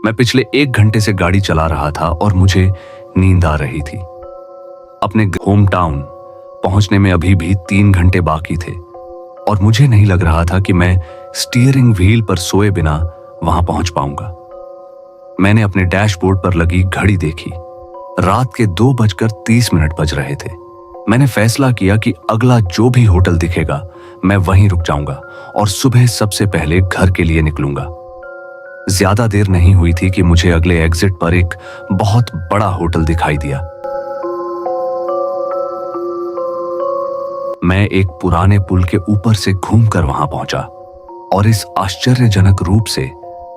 मैं पिछले 1 घंटे से गाड़ी चला रहा था और मुझे नींद आ रही थी। अपने होम टाउन पहुंचने में अभी भी 3 घंटे बाकी थे और मुझे नहीं लग रहा था कि मैं स्टीयरिंग व्हील पर सोए बिना वहां पहुंच पाऊंगा। मैंने अपने डैशबोर्ड पर लगी घड़ी देखी। रात के 2:30 बज रहे थे। मैंने फैसला किया कि अगला जो भी होटल दिखेगा मैं वहीं रुक जाऊंगा और सुबह सबसे पहले घर के लिए निकलूंगा। ज्यादा देर नहीं हुई थी कि मुझे अगले एग्जिट पर एक बहुत बड़ा होटल दिखाई दिया। मैं एक पुराने पुल के ऊपर से घूमकर वहां पहुंचा और इस आश्चर्यजनक रूप से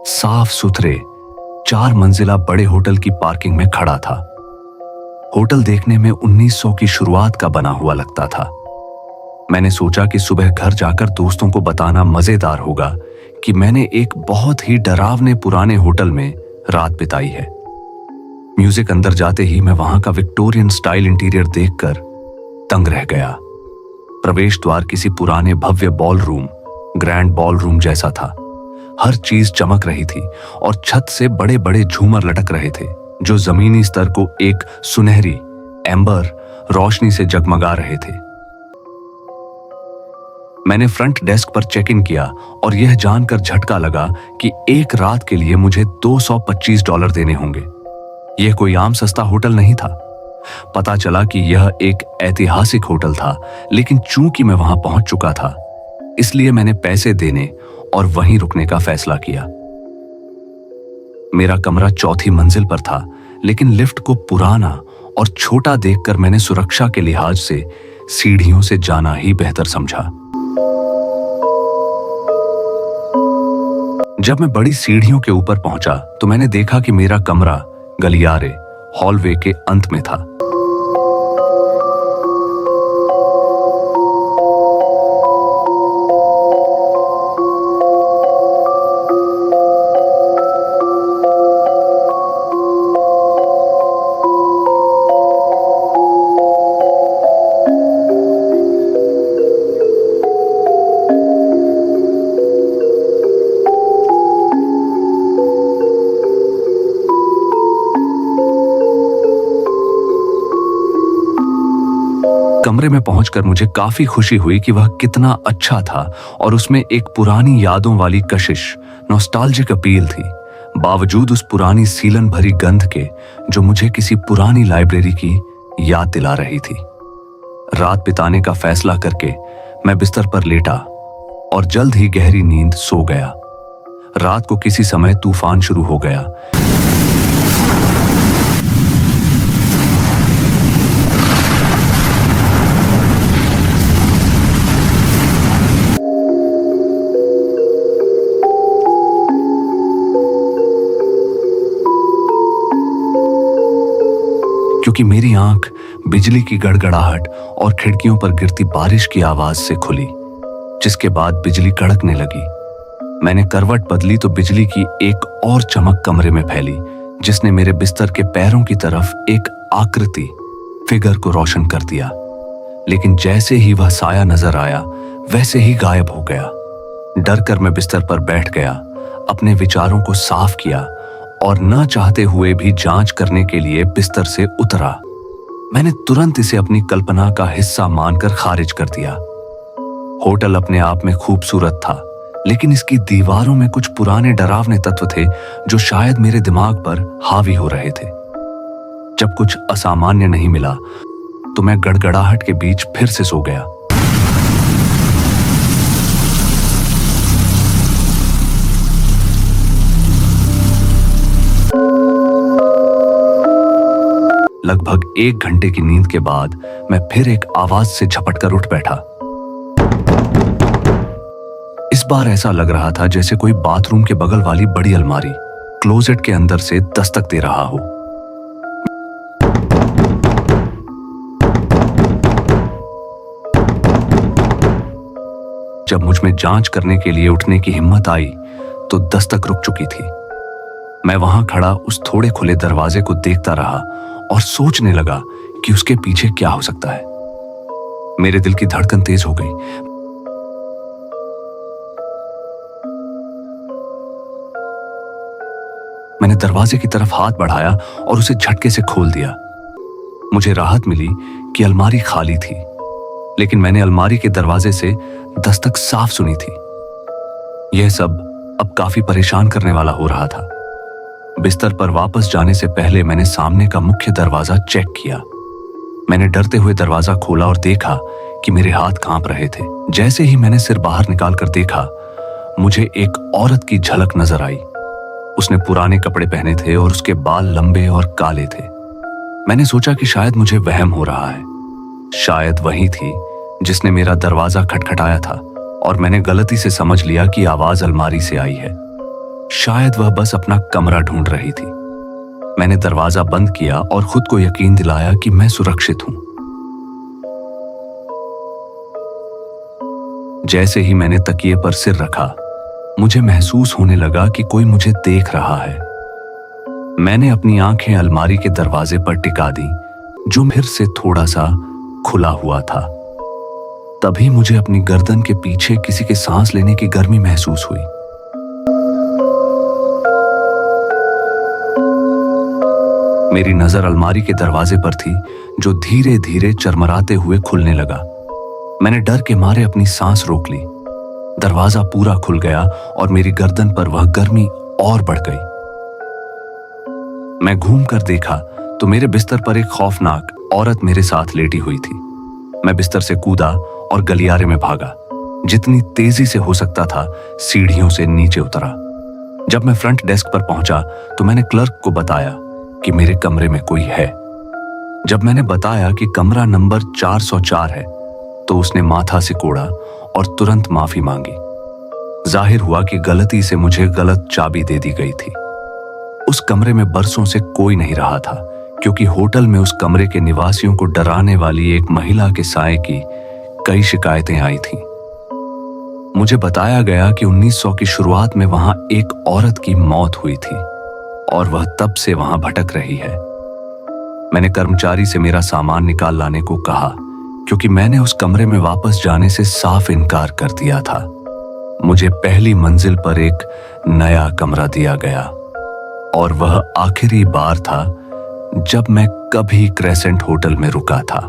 साफ सुथरे 4 मंजिला बड़े होटल की पार्किंग में खड़ा था। होटल देखने में 1900 की शुरुआत का बना हुआ लगता था। मैंने सोचा कि सुबह घर जाकर दोस्तों को बताना मजेदार होगा कि मैंने एक बहुत ही डरावने पुराने होटल में रात बिताई है। म्यूजिक अंदर जाते ही मैं वहां का विक्टोरियन स्टाइल इंटीरियर देखकर तंग रह गया। प्रवेश द्वार किसी पुराने भव्य ग्रैंड बॉल रूम जैसा था। हर चीज चमक रही थी और छत से बड़े बड़े झूमर लटक रहे थे जो जमीनी स्तर को एक सुनहरी एम्बर रोशनी से जगमगा रहे थे। मैंने फ्रंट डेस्क पर चेक इन किया और यह जानकर झटका लगा कि एक रात के लिए मुझे $225 देने होंगे। यह कोई आम सस्ता होटल नहीं था। पता चला कि यह एक ऐतिहासिक होटल था, लेकिन चूंकि मैं वहां पहुंच चुका था इसलिए मैंने पैसे देने और वहीं रुकने का फैसला किया। मेरा कमरा 4थी मंजिल पर था, लेकिन लिफ्ट को पुराना और छोटा देखकर मैंने सुरक्षा के लिहाज से सीढ़ियों से जाना ही बेहतर समझा। जब मैं बड़ी सीढ़ियों के ऊपर पहुंचा तो मैंने देखा कि मेरा कमरा गलियारे हॉलवे के अंत में था। कमरे में पहुंचकर मुझे काफी खुशी हुई कि वह कितना अच्छा था और उसमें एक पुरानी यादों वाली कशिश नॉस्टैल्जिक अपील थी, बावजूद उस पुरानी सीलन भरी गंध के जो मुझे किसी पुरानी लाइब्रेरी की याद दिला रही थी। रात बिताने का फैसला करके मैं बिस्तर पर लेटा और जल्द ही गहरी नींद सो गया। रात को किसी समय तूफान शुरू हो गया। क्योंकि मेरी आंख बिजली की गड़गड़ाहट और खिड़कियों पर गिरती बारिश की आवाज से खुली, जिसके बाद बिजली कड़कने लगी। मैंने करवट बदली तो बिजली की एक और चमक कमरे में फैली, जिसने मेरे बिस्तर के पैरों की तरफ एक आकृति फिगर को रोशन कर दिया। लेकिन जैसे ही वह साया नजर आया वैसे ही गायब हो गया। डर कर मैं बिस्तर पर बैठ गया, अपने विचारों को साफ किया और न चाहते हुए भी जांच करने के लिए बिस्तर से उतरा। मैंने तुरंत इसे अपनी कल्पना का हिस्सा मानकर खारिज कर दिया। होटल अपने आप में खूबसूरत था, लेकिन इसकी दीवारों में कुछ पुराने डरावने तत्व थे जो शायद मेरे दिमाग पर हावी हो रहे थे। जब कुछ असामान्य नहीं मिला तो मैं गड़गड़ाहट के बीच फिर से सो गया। लगभग 1 घंटे की नींद के बाद मैं फिर एक आवाज से झपटकर उठ बैठा। इस बार ऐसा लग रहा था जैसे कोई बाथरूम के बगल वाली बड़ी अलमारी क्लोजेट के अंदर से दस्तक दे रहा हो। जब मुझ में जांच करने के लिए उठने की हिम्मत आई तो दस्तक रुक चुकी थी। मैं वहां खड़ा उस थोड़े खुले दरवाजे को देखता रहा और सोचने लगा कि उसके पीछे क्या हो सकता है। मेरे दिल की धड़कन तेज हो गई। मैंने दरवाजे की तरफ हाथ बढ़ाया और उसे झटके से खोल दिया। मुझे राहत मिली कि अलमारी खाली थी, लेकिन मैंने अलमारी के दरवाजे से दस्तक साफ सुनी थी। यह सब अब काफी परेशान करने वाला हो रहा था। बिस्तर पर वापस जाने से पहले मैंने सामने का मुख्य दरवाजा चेक किया। मैंने डरते हुए दरवाजा खोला और देखा कि मेरे हाथ कांप रहे थे। जैसे ही मैंने सिर बाहर निकालकर देखा, मुझे एक औरत की झलक नजर आई। उसने पुराने कपड़े पहने थे और उसके बाल लंबे और काले थे। मैंने सोचा कि शायद मुझे वहम हो रहा है। शायद वही थी जिसने मेरा दरवाजा खटखटाया था और मैंने गलती से समझ लिया कि आवाज अलमारी से आई है। शायद वह बस अपना कमरा ढूंढ रही थी। मैंने दरवाजा बंद किया और खुद को यकीन दिलाया कि मैं सुरक्षित हूं। जैसे ही मैंने तकिए पर सिर रखा, मुझे महसूस होने लगा कि कोई मुझे देख रहा है। मैंने अपनी आंखें अलमारी के दरवाजे पर टिका दी, जो फिर से थोड़ा सा खुला हुआ था। तभी मुझे अपनी गर्दन के पीछे किसी के सांस लेने की गर्मी महसूस हुई। मेरी नजर अलमारी के दरवाजे पर थी, जो धीरे धीरे चरमराते हुए खुलने लगा। मैंने डर के मारे अपनी सांस रोक ली। दरवाजा पूरा खुल गया और मेरी गर्दन पर वह गर्मी और बढ़ गई। मैं घूम कर देखा तो मेरे बिस्तर पर एक खौफनाक औरत मेरे साथ लेटी हुई थी। मैं बिस्तर से कूदा और गलियारे में भागा। जितनी तेजी से हो सकता था सीढ़ियों से नीचे उतरा। जब मैं फ्रंट डेस्क पर पहुंचा तो मैंने क्लर्क को बताया कि मेरे कमरे में कोई है। जब मैंने बताया कि कमरा नंबर 404 है, तो उसने माथा सिकोड़ा और तुरंत माफी मांगी। जाहिर हुआ कि गलती से मुझे गलत चाबी दे दी गई थी। उस कमरे में बरसों से कोई नहीं रहा था, क्योंकि होटल में उस कमरे के निवासियों को डराने वाली एक महिला के साए की कई शिकायतें आई थीं। मुझे बताया गया कि 1900 की शुरुआत में वहां एक औरत की मौत हुई थी और वह तब से वहां भटक रही है। मैंने कर्मचारी से मेरा सामान निकाल लाने को कहा, क्योंकि मैंने उस कमरे में वापस जाने से साफ इनकार कर दिया था। मुझे पहली मंजिल पर एक नया कमरा दिया गया और वह आखिरी बार था जब मैं कभी क्रेसेंट होटल में रुका था।